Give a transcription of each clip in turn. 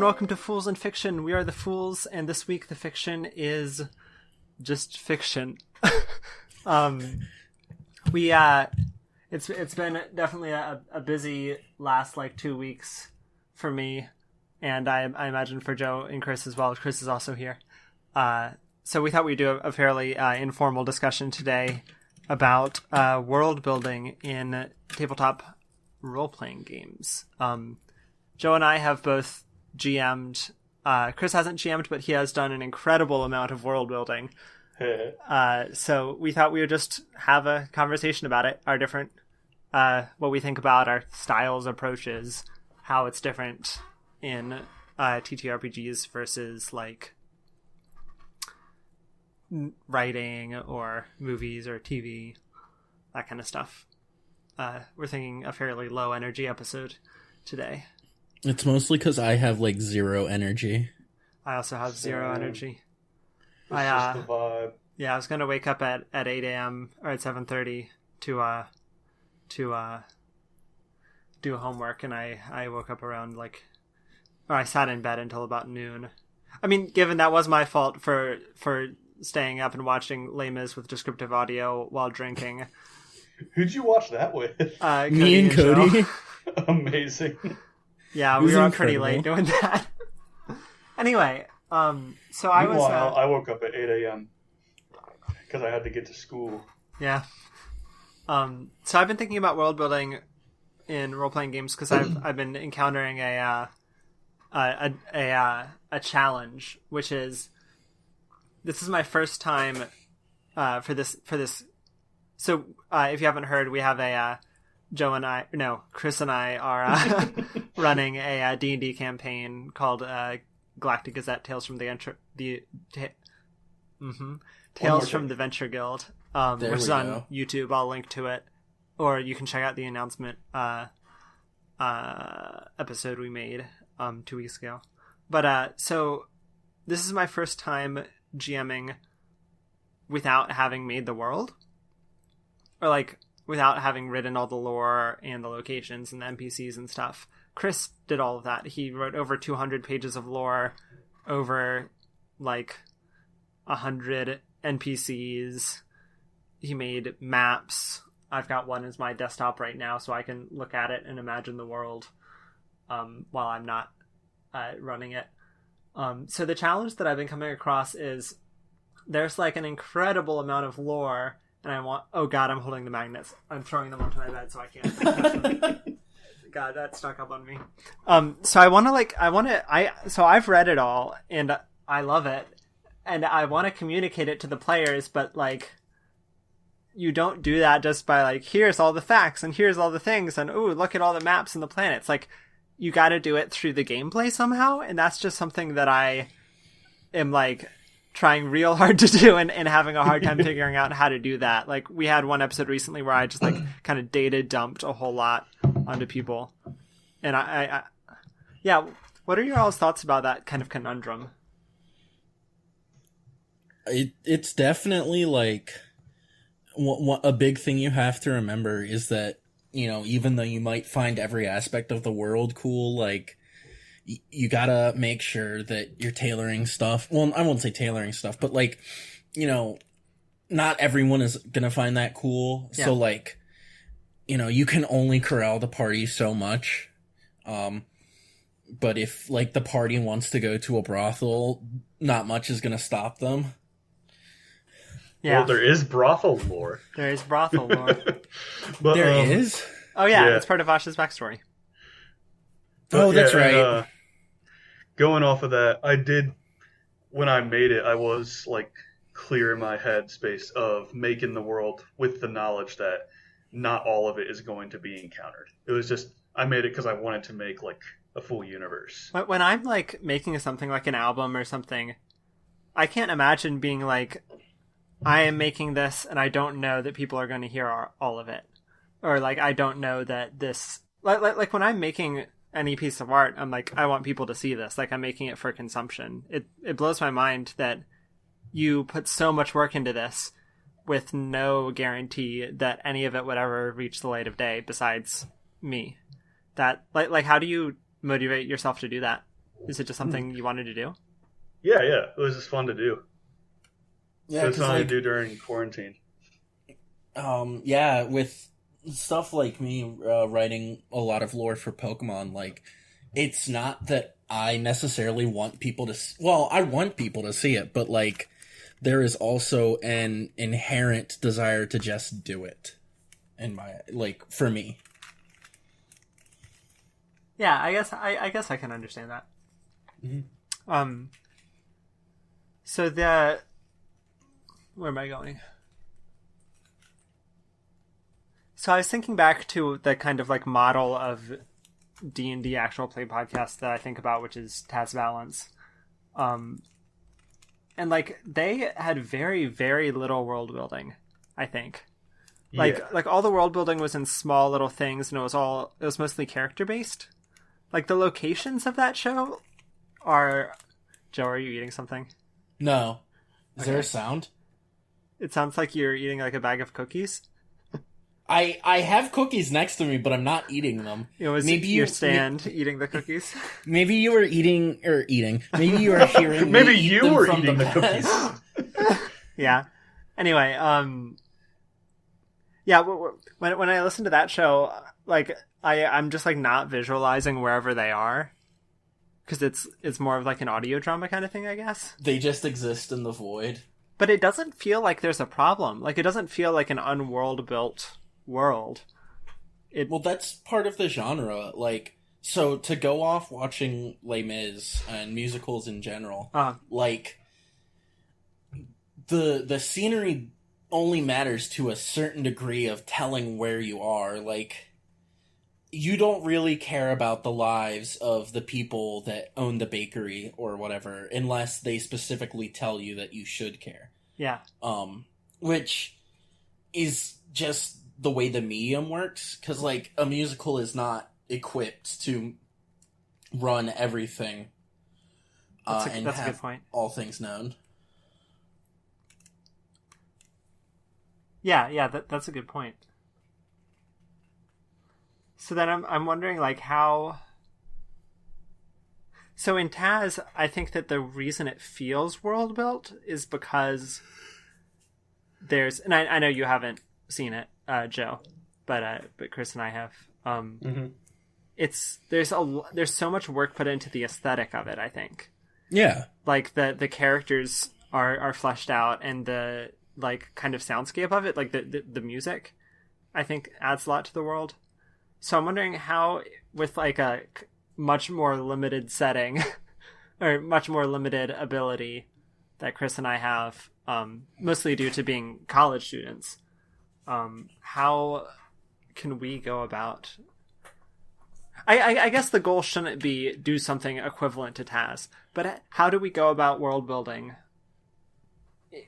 and welcome to Fools and Fiction. We are the Fools, and this week the fiction is just fiction. It's been definitely a busy last 2 weeks for me, and I imagine for Joe and Chris as well. Chris is also here. So we thought we'd do a fairly informal discussion today about world building in tabletop role-playing games. Joe and I have both GM'd. Chris hasn't GM'd, but he has done an incredible amount of world building. So we thought we would just have a conversation about it, our different, what we think about our styles, approaches, how it's different in TTRPGs versus writing or movies or TV, that kind of stuff. We're thinking a fairly low energy episode today. It's mostly because I have zero energy. I also have zero energy. It's just the vibe. Yeah, I was gonna wake up at 8 a.m. or at 7:30 to do homework, and I woke up around or I sat in bed until about noon. I mean, given that was my fault for staying up and watching Les Mis with descriptive audio while drinking. Who'd you watch that with? Me and Cody. Amazing. Yeah, we were up pretty late doing that. Anyway, so I was... I woke up at 8 a.m. because I had to get to school. Yeah. So I've been thinking about world building in role-playing games because I've been encountering a challenge, which is... This is my first time for this. So if you haven't heard, we have Chris and I are running a D&D campaign called Galactic Gazette Tales from the Venture Guild, which is on YouTube. I'll link to it, or you can check out the announcement episode we made 2 weeks ago. But so this is my first time GMing without having made the world, or without having written all the lore and the locations and the NPCs and stuff. Chris did all of that. He wrote over 200 pages of lore, over 100 NPCs. He made maps. I've got one as my desktop right now, so I can look at it and imagine the world while I'm not running it. So the challenge that I've been coming across is there's an incredible amount of lore, and I want... Oh god, I'm holding the magnets. I'm throwing them onto my bed so I can't touch them. God, that stuck up on me. So so I've read it all, and I love it, and I want to communicate it to the players, but you don't do that just by here's all the facts, and here's all the things, and ooh, look at all the maps and the planets. You got to do it through the gameplay somehow, and that's just something that I am trying real hard to do and having a hard time figuring out how to do that. We had one episode recently where I just kind of data dumped a whole lot onto people, and I what are your all's thoughts about that kind of conundrum? It's definitely a big thing you have to remember is that, even though you might find every aspect of the world cool, you gotta make sure that you're tailoring stuff. Well, I won't say tailoring stuff, but not everyone is gonna find that cool. Yeah. So you can only corral the party so much. But if the party wants to go to a brothel, not much is gonna stop them. Yeah. Well, there is brothel lore. There is brothel lore. But, there is? Oh yeah, it's part of Asha's backstory. That's right. And, going off of that, I did, when I made it, I was clear in my head space of making the world with the knowledge that not all of it is going to be encountered. It was just, I made it because I wanted to make a full universe. When I'm making something like an album or something, I can't imagine being I am making this and I don't know that people are going to hear all of it. Or I don't know that this, when I'm making any piece of art, I'm I want people to see this. I'm making it for consumption. It blows my mind that you put so much work into this with no guarantee that any of it would ever reach the light of day besides me. That how do you motivate yourself to do that? Is it just something you wanted to do? Yeah, it was just fun to do. Yeah, it's something to do during quarantine. Yeah, with stuff like me writing a lot of lore for Pokemon, like, it's not that I necessarily want people to... Well, I want people to see it, but, like, there is also an inherent desire to just do it. For me. Yeah, I guess I can understand that. Mm-hmm. So where am I going? So I was thinking back to the kind of like model of D&D actual play podcast that I think about, which is Taz Balance. And like they had very, very little world building, I think. Like all the world building was in small little things, and it was mostly character based. Like the locations of that show are... Joe, are you eating something? No. Is there a sound? It sounds like you're eating like a bag of cookies. I have cookies next to me, but I'm not eating them. It was maybe your stand eating the cookies. Maybe you were eating. Maybe you were hearing. Maybe you were eating the cookies. Yeah. Anyway, yeah. When I listen to that show, like I'm just like not visualizing wherever they are, because it's more of like an audio drama kind of thing, I guess. They just exist in the void. But it doesn't feel like there's a problem. Like it doesn't feel like an unworld built world. Well, that's part of the genre. Like, so to go off watching Les Mis and musicals in general, like the scenery only matters to a certain degree of telling where you are. Like, you don't really care about the lives of the people that own the bakery or whatever unless they specifically tell you that you should care. Yeah. Which is just the way the medium works, because like a musical is not equipped to run everything and that's have a good point. All things known. Yeah, that's a good point. So then I'm wondering like how... So in Taz, I think that the reason it feels world built is because there's... And I know you haven't seen it, Joe, but Chris and I have. There's so much work put into the aesthetic of it, I think. Yeah. Like the characters are fleshed out, and the like kind of soundscape of it, like the music, I think adds a lot to the world. So I'm wondering how, with like a much more limited setting or much more limited ability that Chris and I have, mostly due to being college students, how can we go about... I guess the goal shouldn't be do something equivalent to Taz, but how do we go about world building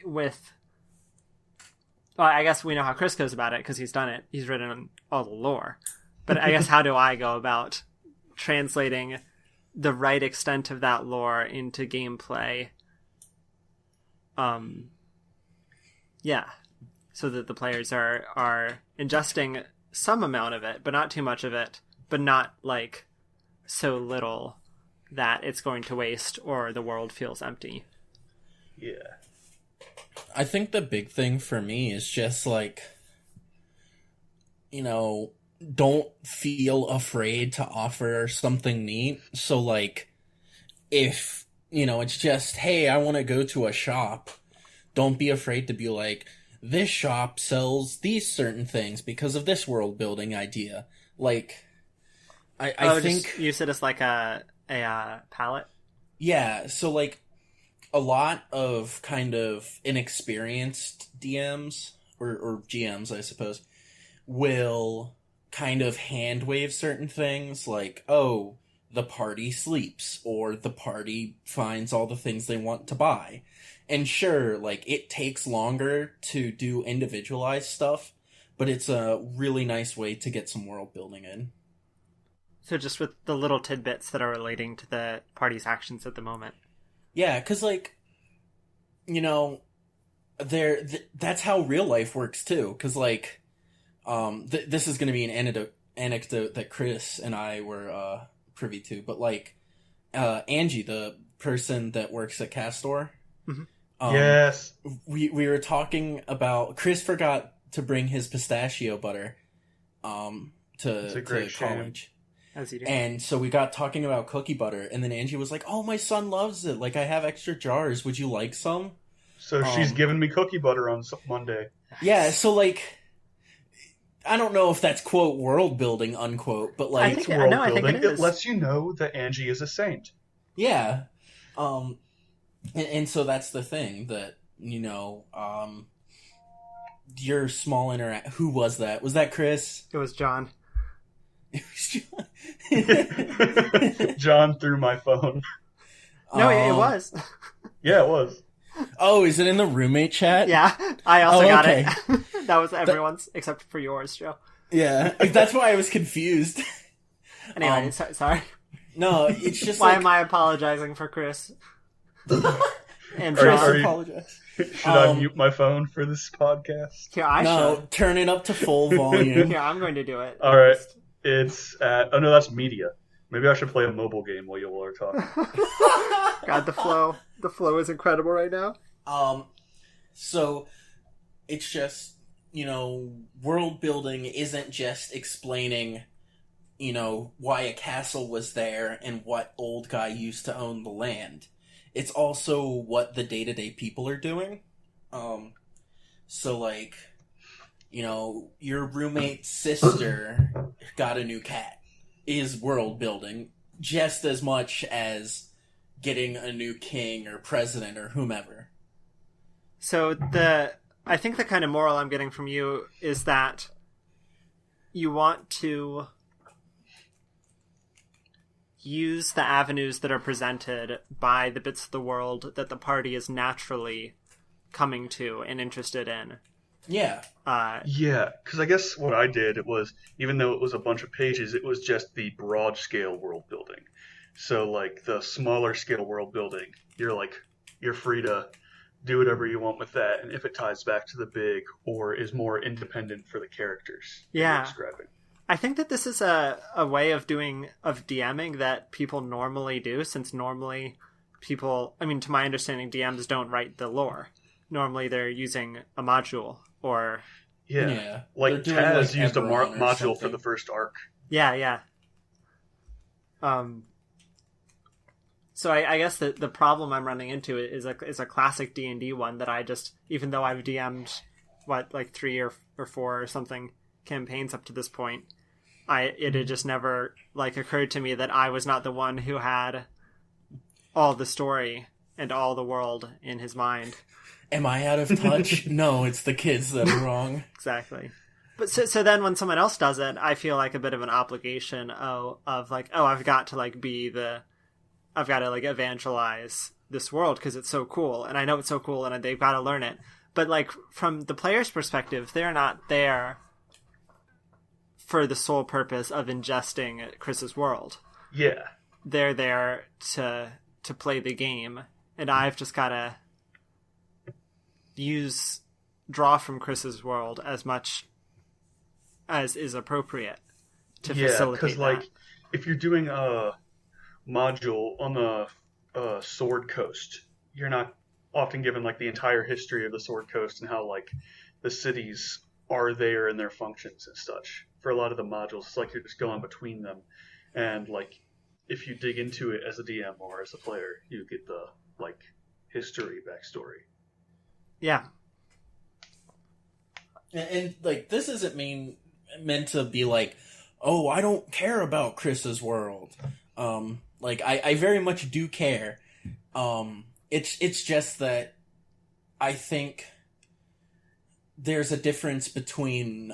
with... Well, I guess we know how Chris goes about it because he's done it. He's written all the lore. But I guess how do I go about translating the right extent of that lore into gameplay? Yeah. So that the players are ingesting some amount of it, but not too much of it, but not like so little that it's going to waste or the world feels empty. Yeah. I think the big thing for me is just like, don't feel afraid to offer something neat. So like, if, it's just, hey, I want to go to a shop, don't be afraid to be like, this shop sells these certain things because of this world building idea. Like, I think... You said it's like a palette? Yeah, so like, a lot of kind of inexperienced DMs, or GMs, I suppose, will kind of hand wave certain things like, oh, the party sleeps, or the party finds all the things they want to buy. And sure, like, it takes longer to do individualized stuff, but it's a really nice way to get some world building in. So just with the little tidbits that are relating to the party's actions at the moment. Yeah, because, like, that's how real life works, too. Because, like, this is going to be an anecdote that Chris and I were privy to, but, like, Angie, the person that works at Castor. Mm-hmm. Yes. We were talking about... Chris forgot to bring his pistachio butter to college. As you do. And so we got talking about cookie butter, and then Angie was like, "Oh, my son loves it. Like, I have extra jars. Would you like some?" So she's giving me cookie butter on Monday. Yeah, so, like, I don't know if that's, quote, world building, unquote, but, like... It's world building. I think it lets you know that Angie is a saint. Yeah. And so that's the thing, that, you know, your small Who was that? Was that Chris? It was John. It was John. John threw my phone. No, it was. Yeah, it was. Oh, is it in the roommate chat? Yeah, I also got okay. it. That was everyone's, except for yours, Joe. Yeah, that's why I was confused. Anyway, sorry. No, it's just Why like... am I apologizing for Chris? And Are John. you- apologize. Should I mute my phone for this podcast? Here, I should. Turn it up to full volume. Here, I'm going to do it. All right. It's at... Oh, no, that's media. Maybe I should play a mobile game while you all are talking. God, the flow is incredible right now. So it's just, you know, world building isn't just explaining, you know, why a castle was there and what old guy used to own the land. It's also what the day-to-day people are doing. So, like, you know, your roommate's sister got a new cat is world building just as much as getting a new king or president or whomever. So I think the kind of moral I'm getting from you is that you want to use the avenues that are presented by the bits of the world that the party is naturally coming to and interested in. Yeah. Yeah, because I guess what I did, it was, even though it was a bunch of pages, it was just the broad scale world building. So, like, the smaller scale world building, you're free to do whatever you want with that, and if it ties back to the big or is more independent for the characters Yeah. you're describing. I think that this is a way of DMing that people normally do, since normally people, I mean, to my understanding, DMs don't write the lore. Normally they're using a module or... Yeah. Like, Taz used a module for the first arc. Yeah. So I guess the problem I'm running into is a classic D&D one that I just, even though I've DM'd, like 3 or 4 or something campaigns up to this point, it had just never, like, occurred to me that I was not the one who had all the story and all the world in his mind. Am I out of touch? No, it's the kids that are wrong. Exactly. But so then when someone else does it, I feel like a bit of an obligation of I've got to like evangelize this world because it's so cool, and I know it's so cool, and they've got to learn it. But, like, from the player's perspective, they're not there for the sole purpose of ingesting Chris's world. Yeah. They're there to play the game, and I've just got to draw from Chris's world as much as is appropriate to facilitate because, that. like, if you're doing a module on the Sword Coast, you're not often given, like, the entire history of the Sword Coast and how, like, the cities are there and their functions and such. For a lot of the modules, it's like you're just going between them, and, like, if you dig into it as a DM or as a player, you get the, like, history backstory. Yeah. And like, this isn't meant to be like, oh, I don't care about Chris's world. Like, I very much do care. It's just that I think there's a difference between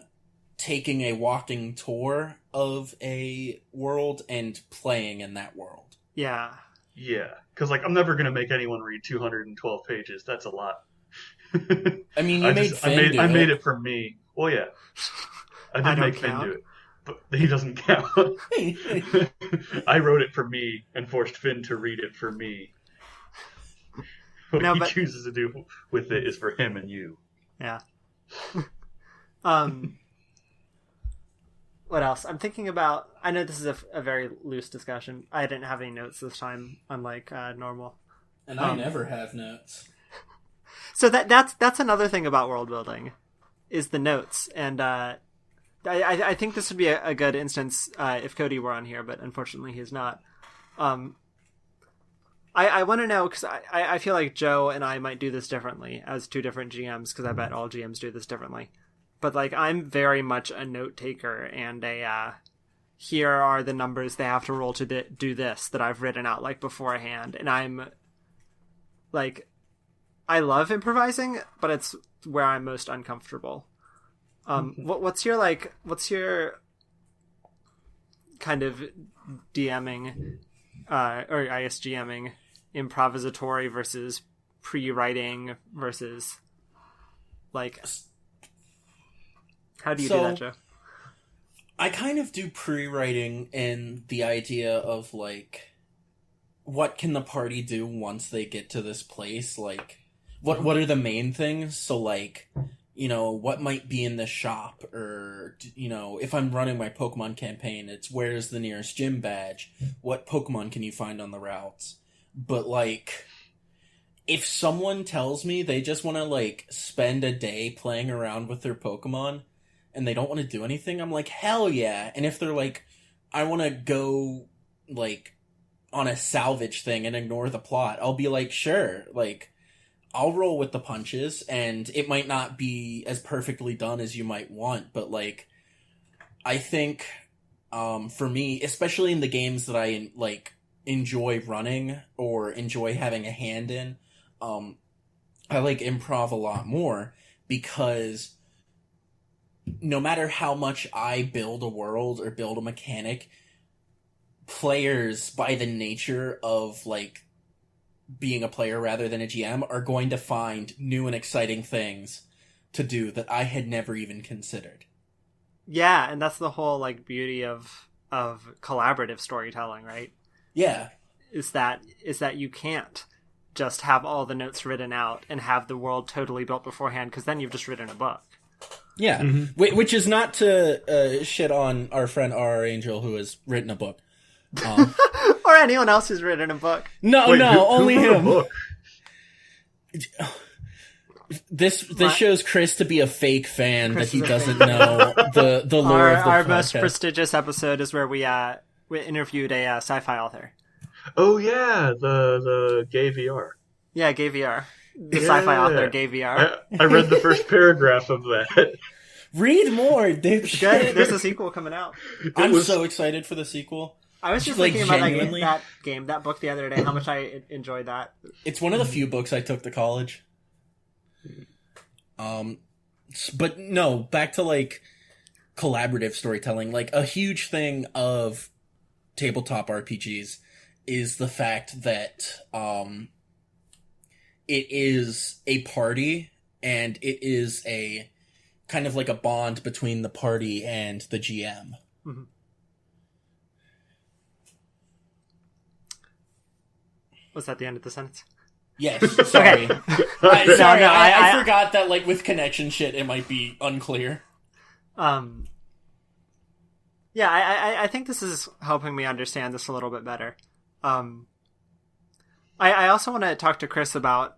taking a walking tour of a world and playing in that world. Yeah. Yeah, because, like, I'm never going to make anyone read 212 pages. That's a lot. I mean, I made it for me. Well, yeah. I did make Finn do it, but he doesn't count. I wrote it for me and forced Finn to read it for me. What he chooses to do with it is for him and you. Yeah. what else? I'm thinking about. I know this is a very loose discussion. I didn't have any notes this time, unlike normal. And I never have notes. So that's another thing about world building, is the notes. And I think this would be a good instance if Cody were on here, but unfortunately he's not. I want to know, because I feel like Joe and I might do this differently as two different GMs, because I bet all GMs do this differently. But like, I'm very much a note taker and here are the numbers they have to roll to do this that I've written out like beforehand. And I'm like, I love improvising, but it's where I'm most uncomfortable. What's your kind of DMing, or I guess GMing, improvisatory versus pre-writing versus like, how do you do that, Joe? I kind of do pre-writing in the idea of like, what can the party do once they get to this place? Like, what are the main things? So like, you know, what might be in the shop, or, you know, if I'm running my Pokemon campaign, it's where's the nearest gym badge? What Pokemon can you find on the routes? But like, if someone tells me they just want to like spend a day playing around with their Pokemon and they don't want to do anything, I'm like, hell yeah. And if they're like, I want to go like on a salvage thing and ignore the plot, I'll be like, sure, like, I'll roll with the punches, and it might not be as perfectly done as you might want, but like, I think, for me, especially in the games that I like enjoy running or enjoy having a hand in, I like improv a lot more, because no matter how much I build a world or build a mechanic, players, by the nature of like being a player rather than a GM, are going to find new and exciting things to do that I had never even considered. Yeah, and that's the whole like beauty of collaborative storytelling, right? Yeah. Is that you can't just have all the notes written out and have the world totally built beforehand, because then you've just written a book. Yeah, which is not to shit on our friend R. Angel, who has written a book. Or anyone else who's written a book. Only him. This shows Chris to be a fake fan, that he doesn't know the lore of the Our podcast. most prestigious episode is where we interviewed a sci-fi author. Oh yeah, the gay VR. Yeah, gay VR. The sci-fi author, gay VR. I read the first paragraph of that. Read more, dipshit. Good. There's a sequel coming out. I'm so excited for the sequel. I was just like, thinking about that book the other day, how much I enjoyed that. It's one of the few books I took to college. But no, back to like collaborative storytelling. Like, a huge thing of tabletop RPGs is the fact that it is a party, and it is a kind of like a bond between the party and the GM. Mm-hmm. Was that the end of the sentence? Yes, sorry. Okay. I forgot that, like, with connection shit, it might be unclear. Yeah, I think this is helping me understand this a little bit better. I also want to talk to Chris about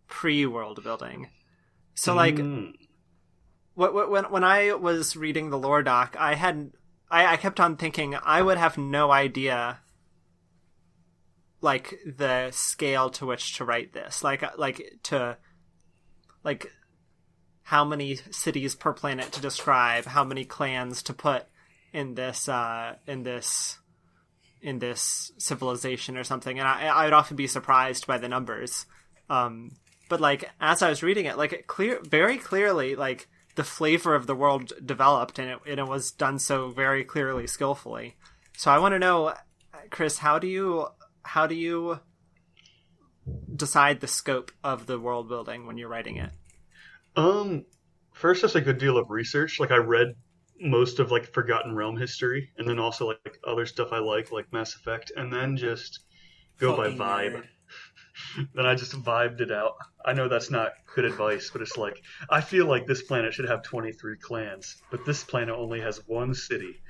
pre-world building. So, like, when I was reading the lore doc, I kept on thinking I would have no idea, like, the scale to which to write this, like how many cities per planet to describe, how many clans to put in this civilization or something, and I would often be surprised by the numbers. But like, as I was reading it, like, very clearly, like, the flavor of the world developed, and it was done so very clearly, skillfully. So I want to know, Chris, how do you decide the scope of the world building when you're writing it? First, just a good deal of research. Like, I read most of, like, Forgotten Realm history, and then also, like other stuff I like Mass Effect, and then just go by vibe. Then I just vibed it out. I know that's not good advice, but it's like, I feel like this planet should have 23 clans, but this planet only has one city.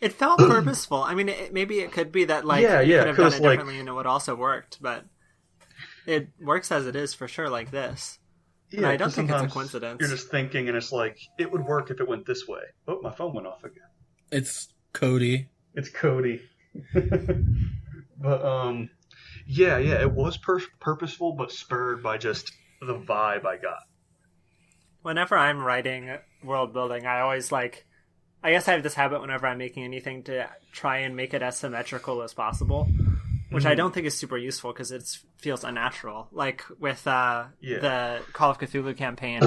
It felt purposeful. I mean, maybe it could be that, like, you could have done it differently and it would also worked, but it works as it is for sure, like this. Yeah, and I don't think it's a coincidence. You're just thinking, and it's like, it would work if it went this way. Oh, my phone went off again. It's Cody. It's Cody. But, yeah, it was purposeful, but spurred by just the vibe I got. Whenever I'm writing world building, I always, like, I guess I have this habit whenever I'm making anything to try and make it as symmetrical as possible, which I don't think is super useful because it feels unnatural. Like with the Call of Cthulhu campaign,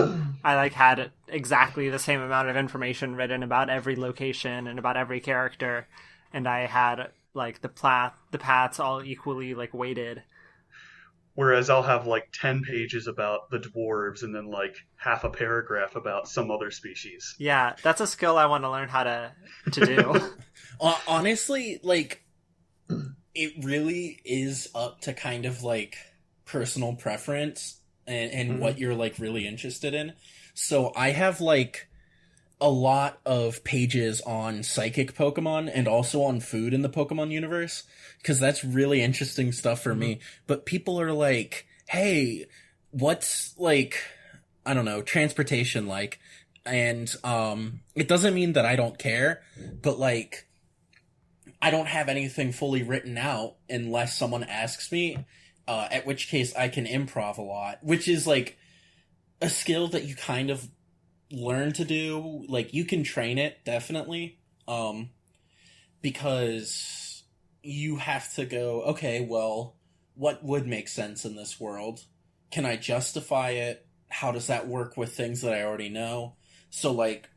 I like had exactly the same amount of information written about every location and about every character, and I had like the paths all equally like weighted. Whereas I'll have like 10 pages about the dwarves and then like half a paragraph about some other species. Yeah, that's a skill I want to learn how to do. Honestly, like, it really is up to kind of like personal preference and what you're like really interested in. So I have like a lot of pages on psychic Pokemon and also on food in the Pokemon universe, because that's really interesting stuff for me. But people are like, hey, what's like, I don't know, transportation like? And it doesn't mean that I don't care, but like, I don't have anything fully written out unless someone asks me, at which case I can improv a lot, which is like a skill that you kind of learn to do. Like, you can train it, definitely, because you have to go, okay, well, what would make sense in this world? Can I justify it? How does that work with things that I already know? So, like,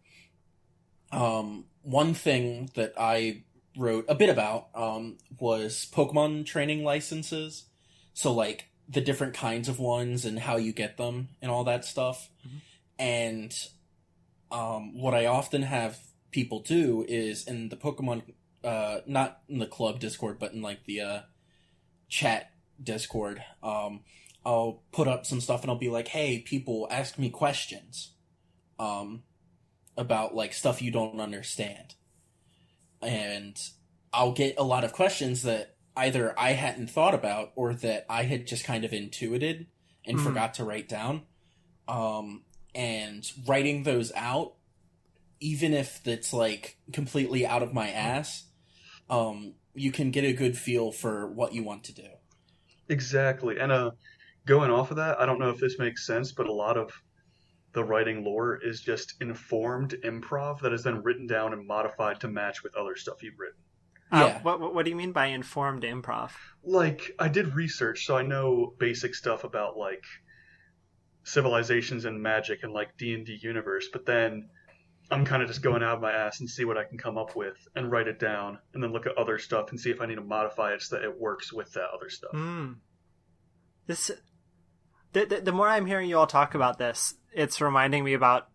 one thing that I wrote a bit about was Pokemon training licenses. So, like, the different kinds of ones and how you get them and all that stuff. And what I often have people do is in the Pokemon, not in the club Discord, but in like the chat Discord, I'll put up some stuff and I'll be like, hey, people, ask me questions about like stuff you don't understand. And I'll get a lot of questions that either I hadn't thought about or that I had just kind of intuited and forgot to write down. And writing those out, even if it's like completely out of my ass, you can get a good feel for what you want to do. Exactly. And going off of that, I don't know if this makes sense, but a lot of the writing lore is just informed improv that is then written down and modified to match with other stuff you've written. Yeah. What do you mean by informed improv? Like, I did research, so I know basic stuff about like civilizations and magic and like D&D universe, but then I'm kind of just going out of my ass and see what I can come up with and write it down and then look at other stuff and see if I need to modify it so that it works with that other stuff. The more I'm hearing you all talk about this, it's reminding me about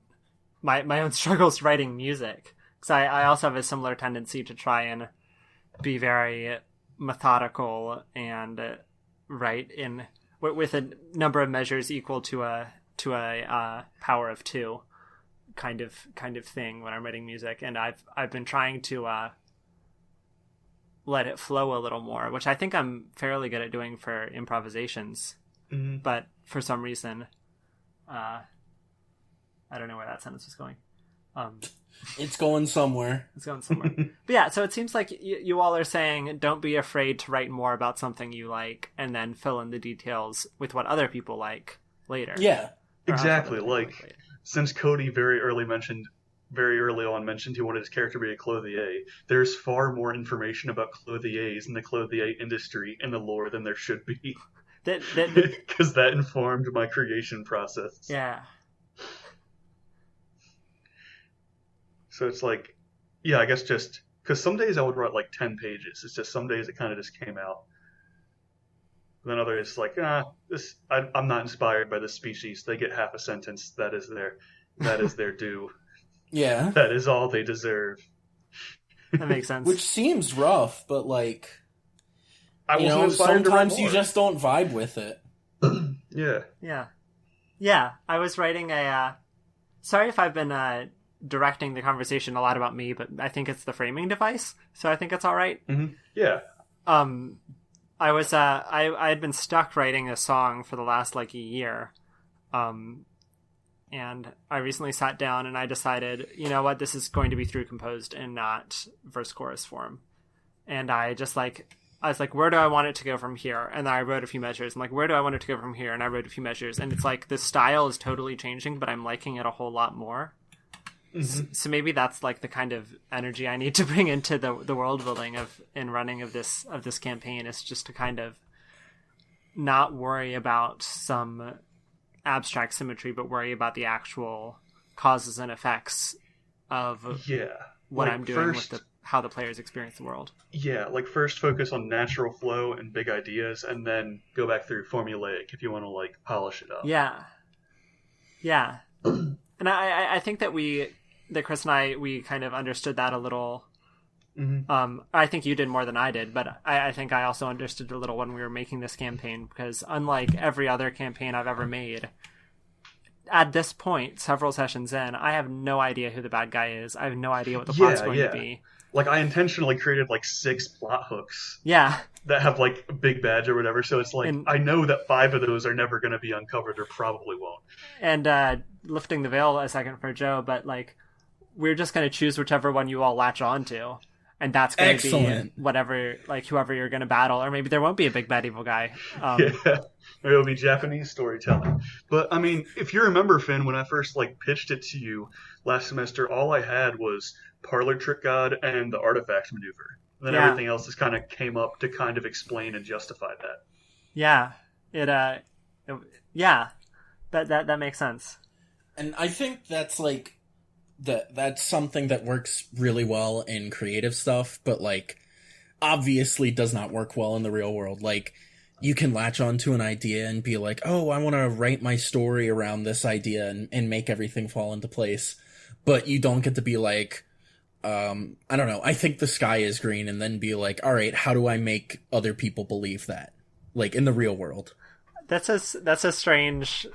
my own struggles writing music, because I also have a similar tendency to try and be very methodical and write in with a number of measures equal to a power of 2 kind of thing when I'm writing music. And I've been trying to let it flow a little more, which I think I'm fairly good at doing for improvisations. But for some reason, I don't know where that sentence was going. It's going somewhere. But yeah, so it seems like you all are saying don't be afraid to write more about something you like and then fill in the details with what other people like later. Yeah, exactly. Like, since Cody very early on mentioned he wanted his character to be a clothier, there's far more information about clothiers and the clothier industry in the lore than there should be. Because that informed my creation process. Yeah. So it's like, yeah, I guess just because some days I would write like 10 pages. It's just some days it kind of just came out. And then others like, I'm not inspired by this species. They get half a sentence. That is their due. Yeah. That is all they deserve. That makes sense. Which seems rough, but like, I wasn't inspired to write sometimes you more. just don't vibe with it. Yeah. I was writing a. Sorry if I've been directing the conversation a lot about me, but I think it's the framing device, so I think it's all right. Mm-hmm. Yeah. I was I had been stuck writing a song for the last like a year, and I recently sat down and I decided, you know what, this is going to be through composed and not verse chorus form. And I was like, where do I want it to go from here? And then I wrote a few measures. I'm like, where do I want it to go from here? And I wrote a few measures. And it's like the style is totally changing, but I'm liking it a whole lot more. Mm-hmm. So maybe that's like the kind of energy I need to bring into the world building and running of this campaign, is just to kind of not worry about some abstract symmetry, but worry about the actual causes and effects of what I'm doing with how the players experience the world. Yeah, like first focus on natural flow and big ideas, and then go back through formulaic if you want to like polish it up. Yeah. And I think that Chris and I kind of understood that a little. Mm-hmm. I think you did more than I did, but I think I also understood a little when we were making this campaign, because unlike every other campaign I've ever made, at this point, several sessions in, I have no idea who the bad guy is. I have no idea what the plot's going to be. Like, I intentionally created like 6 plot hooks. Yeah. That have like big bads or whatever, so it's like, I know that 5 of those are never going to be uncovered, or probably won't. And lifting the veil a second for Joe, but like, we're just going to choose whichever one you all latch on to. And that's going to be whatever, like, whoever you're going to battle. Or maybe there won't be a big bad evil guy. Maybe it'll be Japanese storytelling. But, I mean, if you remember, Finn, when I first, like, pitched it to you last semester, all I had was Parlor Trick God and the Artifact Maneuver. And then everything else just kind of came up to kind of explain and justify that. Yeah. That makes sense. And I think that's, like, that's something that works really well in creative stuff, but like obviously does not work well in the real world. Like, you can latch onto an idea and be like, oh, I want to write my story around this idea and make everything fall into place, but you don't get to be like, I don't know, I think the sky is green, and then be like, all right, how do I make other people believe that, like, in the real world? That's a strange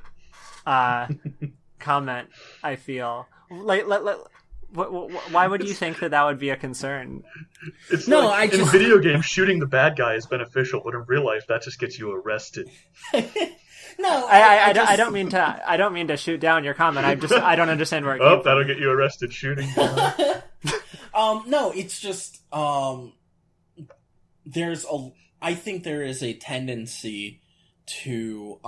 comment, I feel. Like, why would you think that would be a concern? It's in video games, shooting the bad guy is beneficial, but in real life, that just gets you arrested. No, I don't mean to shoot down your comment. I don't understand where it came from. That'll get you arrested, shooting. No, it's just I think there is a tendency to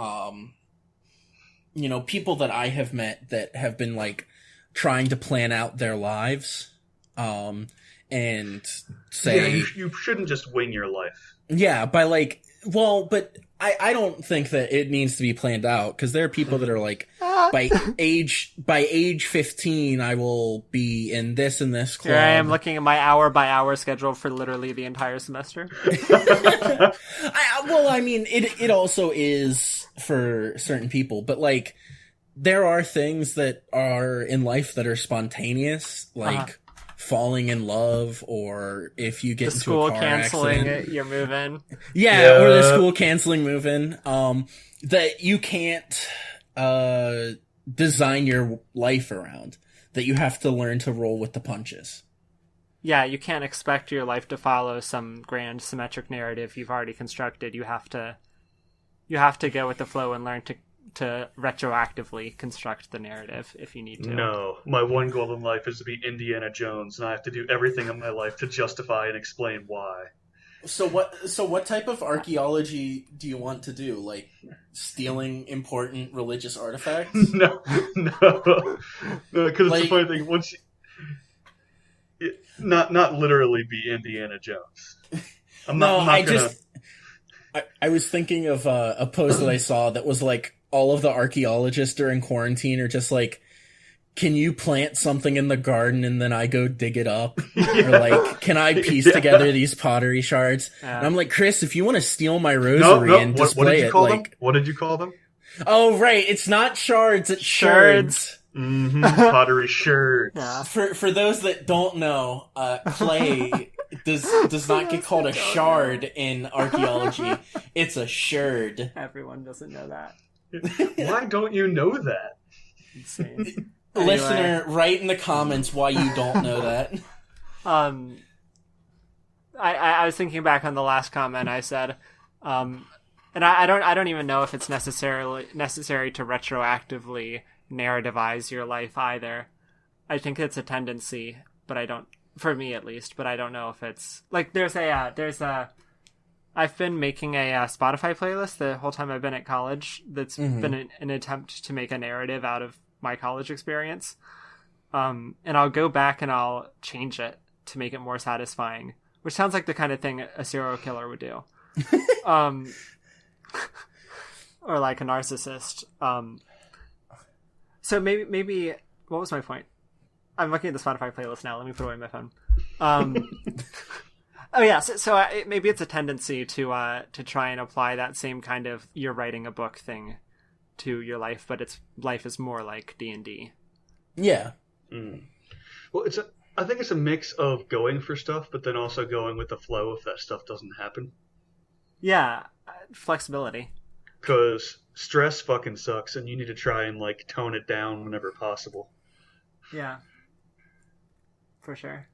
people that I have met that have been like trying to plan out their lives, and say... Yeah, you shouldn't just wing your life. Yeah, by like... Well, but I don't think that it needs to be planned out, because there are people that are like, by age 15, I will be in this and this club. Here I am looking at my hour-by-hour schedule for literally the entire semester. It also is for certain people, but like... There are things that are in life that are spontaneous, like falling in love, or if you get into a car accident. Your move-in. Yeah, or the school canceling move-in. That you can't design your life around. That you have to learn to roll with the punches. Yeah, you can't expect your life to follow some grand symmetric narrative you've already constructed. You have to go with the flow and learn to retroactively construct the narrative if you need to. No, my one goal in life is to be Indiana Jones, and I have to do everything in my life to justify and explain why. So what type of archaeology do you want to do? Like stealing important religious artifacts? No, because it's a funny thing. Once not literally be Indiana Jones. I was thinking of a post that I saw that was like, all of the archaeologists during quarantine are just like, can you plant something in the garden and then I go dig it up? Or like, can I piece together these pottery shards? And I'm like, Chris, if you want to steal my rosary and display it, like... What did you call them? Oh, right, it's not shards, it's shards. Mm-hmm. Pottery shards. Yeah. For those that don't know, clay does not get called a shard in archaeology. It's a sherd. Everyone doesn't know that. Why don't you know that? Insane. Listener, write in the comments why you don't know that. I was thinking back on the last comment I said, and I don't even know if it's necessary to retroactively narrativize your life either. I think it's a tendency, but I don't, for me at least, but I don't know if it's like I've been making a Spotify playlist the whole time I've been at college that's been an attempt to make a narrative out of my college experience. And I'll go back and I'll change it to make it more satisfying, which sounds like the kind of thing a serial killer would do. Or like a narcissist. So maybe what was my point? I'm looking at the Spotify playlist now. Let me put away my phone. Oh yeah, so maybe it's a tendency to try and apply that same kind of you're writing a book thing to your life, but life is more like D&D. Yeah. Well, I think it's a mix of going for stuff, but then also going with the flow if that stuff doesn't happen. Yeah, flexibility. Because stress fucking sucks, and you need to try and like tone it down whenever possible. Yeah, for sure.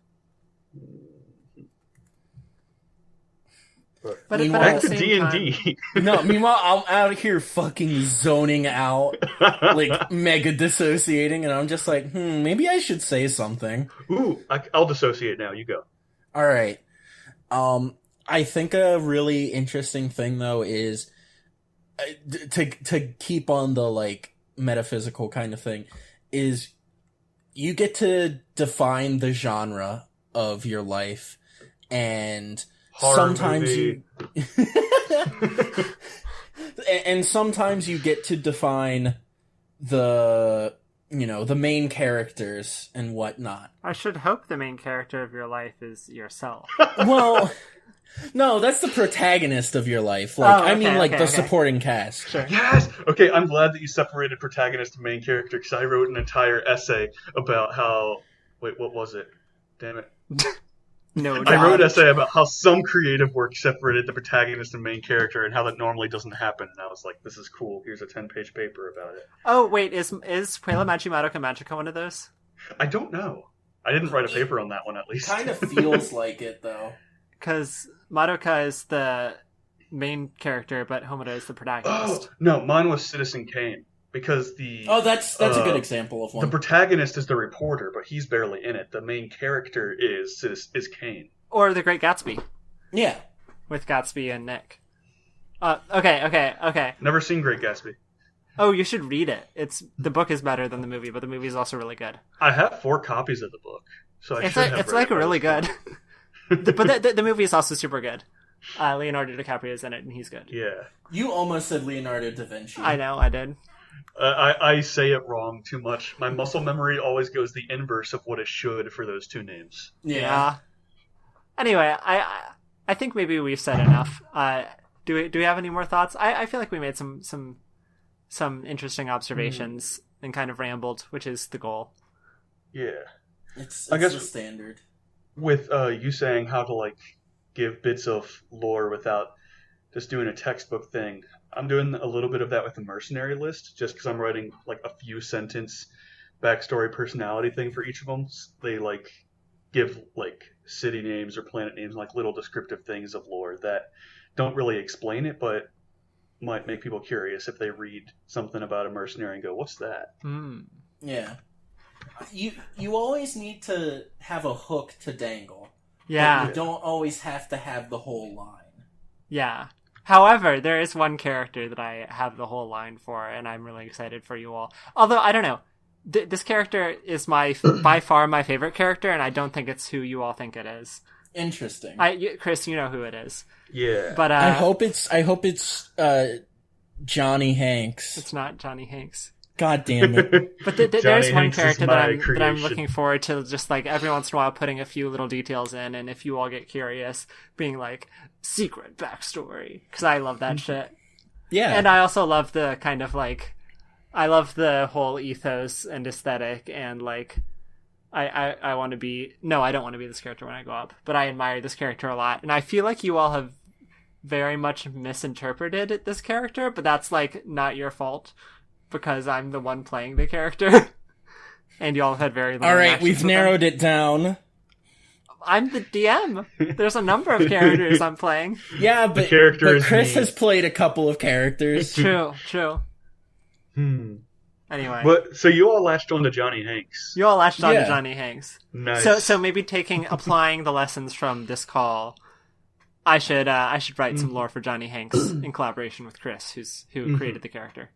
But back to D&D. No, meanwhile, I'm out here fucking zoning out, like mega dissociating, and I'm just like, maybe I should say something. Ooh, I'll dissociate now. You go. All right. I think a really interesting thing though is to keep on the like metaphysical kind of thing is you get to define the genre of your life, and Horror sometimes movie. and sometimes you get to define the main characters and whatnot. I should hope the main character of your life is yourself. Well, no, that's the protagonist of your life. Like, the supporting cast. Sure. Yes! Okay, I'm glad that you separated protagonist and main character, because I wrote an entire essay about how... Wait, what was it? Damn it. No, I wrote an essay about how some creative work separated the protagonist and main character and how that normally doesn't happen. And I was like, this is cool. Here's a 10-page paper about it. Oh, wait, is Puella Machi Madoka Magica one of those? I don't know. I didn't write a paper on that one, at least. Kind of feels like it, though. Because Madoka is the main character, but Homura is the protagonist. Oh, no, mine was Citizen Kane. Because that's a good example of one. The protagonist is the reporter, but he's barely in it. The main character is Kane. Or The Great Gatsby. Yeah. With Gatsby and Nick. Okay. Never seen Great Gatsby. Oh, you should read it. The book is better than the movie, but the movie is also really good. I have 4 copies of the book, so I it's should have it's read like it really good. But the movie is also super good. Leonardo DiCaprio is in it, and he's good. Yeah. You almost said Leonardo da Vinci. I know, I did. I say it wrong too much. My muscle memory always goes the inverse of what it should for those 2 names. Yeah. Anyway, I think maybe we've said enough. Do we have any more thoughts? I feel like we made some interesting observations and kind of rambled, which is the goal. Yeah. It's I guess the standard. With you saying how to like give bits of lore without just doing a textbook thing, I'm doing a little bit of that with the mercenary list, just because I'm writing like a few sentence backstory personality thing for each of them. They like give like city names or planet names, like little descriptive things of lore that don't really explain it, but might make people curious if they read something about a mercenary and go, "What's that?" Yeah. You always need to have a hook to dangle. Yeah. But you don't always have to have the whole line. Yeah. However, there is one character that I have the whole line for, and I'm really excited for you all. Although, I don't know. This character is by far my favorite character, and I don't think it's who you all think it is. Interesting. Chris, you know who it is. Yeah. But I hope it's Johnny Hanks. It's not Johnny Hanks. God damn it. But there's one Hanks character is that I'm looking forward to just like every once in a while putting a few little details in, and if you all get curious, being like, secret backstory. Because I love that shit. Yeah. And I also love the kind of like, I love the whole ethos and aesthetic and like I want to be... No, I don't want to be this character when I grow up, but I admire this character a lot. And I feel like you all have very much misinterpreted this character, but that's, like, not your fault, because I'm the one playing the character. And you all have had very little Alright, we've narrowed it down. I'm the DM. There's a number of characters I'm playing. Yeah, but Chris has played a couple of characters. True. Anyway. But so you all latched on to Johnny Hanks. You all latched on to Johnny Hanks. Nice. So maybe applying the lessons from this call, I should write some lore for Johnny Hanks in collaboration with Chris, who created the character.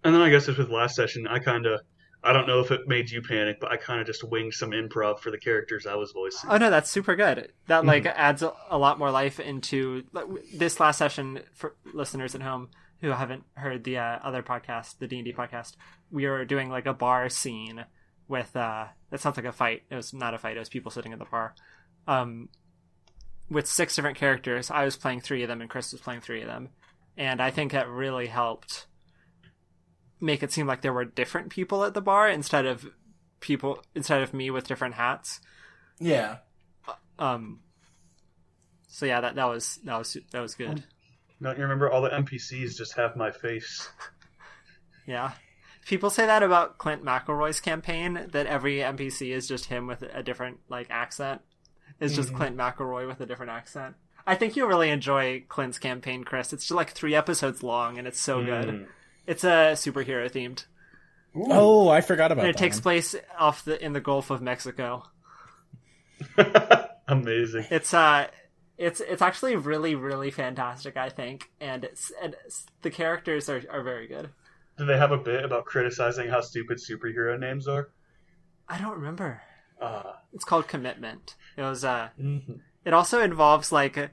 And then I guess with last session, I don't know if it made you panic, but I kind of just winged some improv for the characters I was voicing. Oh no, that's super good. That adds a lot more life into this last session. For listeners at home who haven't heard the other podcast, the D&D podcast, we were doing like a bar scene with that sounds like a fight. It was not a fight. It was people sitting at the bar, with 6 different characters. I was playing 3 of them, and Chris was playing 3 of them, and I think that really helped make it seem like there were different people at the bar instead of me with different hats. Yeah. So yeah, that was good. Don't you remember all the NPCs just have my face? Yeah. People say that about Clint McElroy's campaign, that every NPC is just him with a different like accent. It's just Clint McElroy with a different accent. I think you'll really enjoy Clint's campaign, Chris. It's just like 3 episodes long, and it's so good. It's a superhero themed. Oh, I forgot about that. And it takes place in the Gulf of Mexico. Amazing. It's actually really, really fantastic, I think, and the characters are very good. Do they have a bit about criticizing how stupid superhero names are? I don't remember. It's called Commitment. It was It also involves like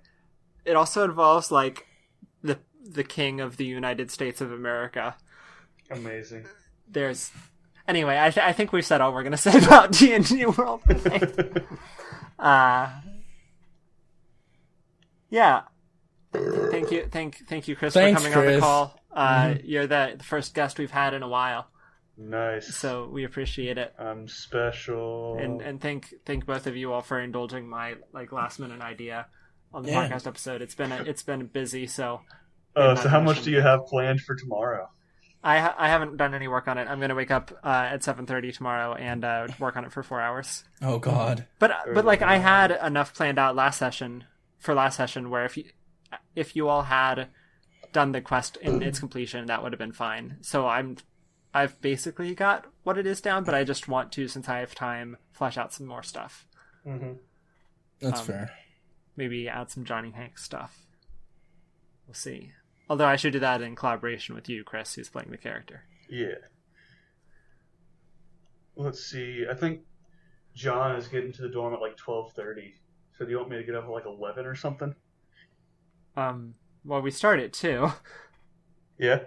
the King of the United States of America. Amazing. Anyway, I think we've said all we're gonna say about D&D Worldbuilding. Yeah. Thank you, Chris, for coming on the call. You're the first guest we've had in a while. Nice. So we appreciate it. I'm special. And thank both of you all for indulging my like last minute idea on the podcast episode. It's been busy, so. So how much do you have planned for tomorrow? I haven't done any work on it. I'm going to wake up at 7:30 tomorrow and work on it for 4 hours. Oh God! But like I had enough planned out last session where if you all had done the quest in its completion, that would have been fine. So I've basically got what it is down, but I just want to, since I have time, flesh out some more stuff. Mm-hmm. That's fair. Maybe add some Johnny Hanks stuff. We'll see. Although I should do that in collaboration with you, Chris, who's playing the character. Yeah. Let's see. I think John is getting to the dorm at like 12:30. So do you want me to get up at like 11 or something? Well, we start at 2. Yeah?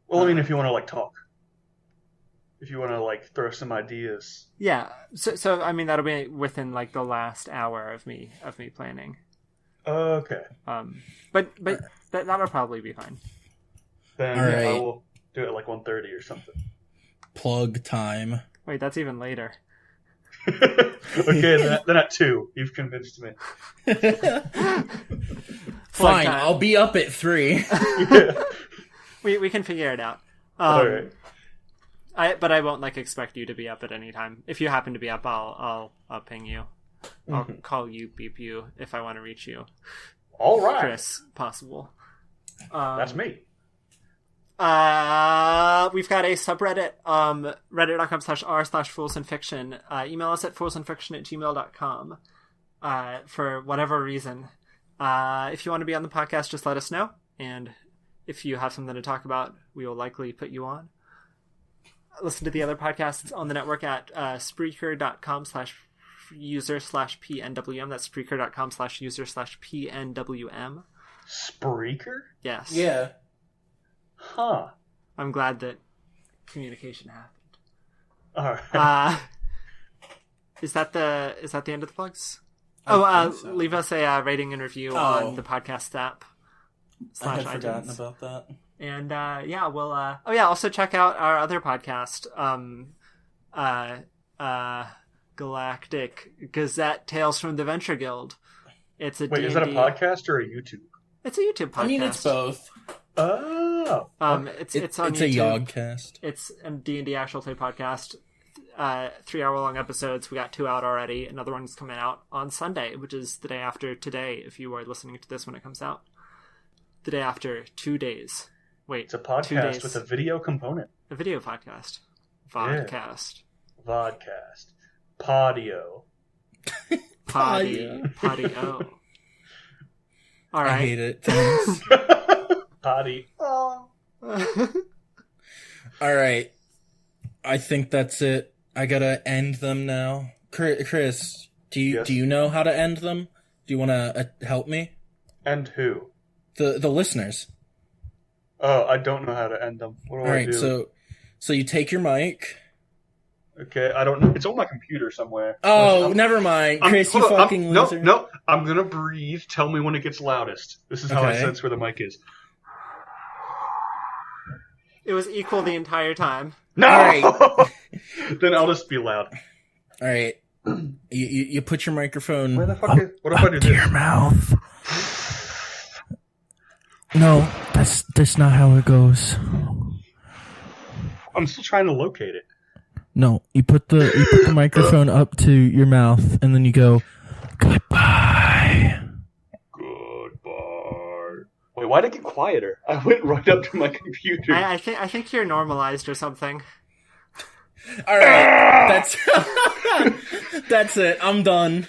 Well, I mean, if you want to like talk. If you want to like throw some ideas. Yeah. So I mean, that'll be within like the last hour of me planning. Okay. But that'll probably be fine. Then I will do it at like 1:30 or something. Plug time. Wait, that's even later. Okay, then at 2. You've convinced me. Fine, I'll be up at 3. Yeah. We can figure it out. All right. But I won't like expect you to be up at any time. If you happen to be up, I'll ping you. I'll call you, beep you if I want to reach you. All right, Chris, possible. That's me. We've got a subreddit, reddit.com/r/foolsandfiction. Email us at foolsandfiction@gmail.com. For whatever reason. If you want to be on the podcast, just let us know. And if you have something to talk about, we will likely put you on. Listen to the other podcasts on the network at Spreaker.com/user/PNWM. That's Spreaker.com/user/PNWM. Spreaker? Yes. Yeah. Huh. I'm glad that communication happened. All right. Is that the end of the plugs? So. Leave us a rating and review on the podcast app. I had /iTunes. forgotten about that. And we'll also check out our other podcast, Galactic Gazette Tales from the Venture Guild. It's a Wait, D&D... is that a podcast or a YouTube? It's a YouTube podcast. I mean, it's both. Oh. It's on it's YouTube. a Yogcast. It's a D&D actual play podcast. 3-hour-long episodes. We got 2 out already. Another one's coming out on Sunday, which is the day after today, if you are listening to this when it comes out. The day after 2 days. Wait, It's a podcast with a video component. A video podcast. Vodcast. Vodcast. Podio. Podio. All right. I hate it. Thanks. Potty. Oh. All right. I think that's it. I gotta end them now. Chris, do you know how to end them? Do you want to help me? And who? The listeners. Oh, I don't know how to end them. What do I do? All right, so you take your mic. Okay, I don't know. It's on my computer somewhere. Oh, never mind. Chris, you fucking loser. No, I'm gonna breathe. Tell me when it gets loudest. This is how I Okay. sense where the mic is. It was equal the entire time. No! All right. Then I'll just be loud. All right. You put your microphone Where the fuck is... What if I do to your this? mouth. No, that's not how it goes. I'm still trying to locate it. No, you put the microphone up to your mouth, and then you go, goodbye. Goodbye. Wait, why'd it get quieter? I went right up to my computer. I think you're normalized or something. All right, that's it. I'm done.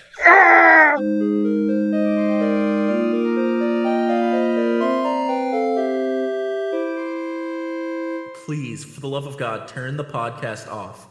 Please, for the love of God, turn the podcast off.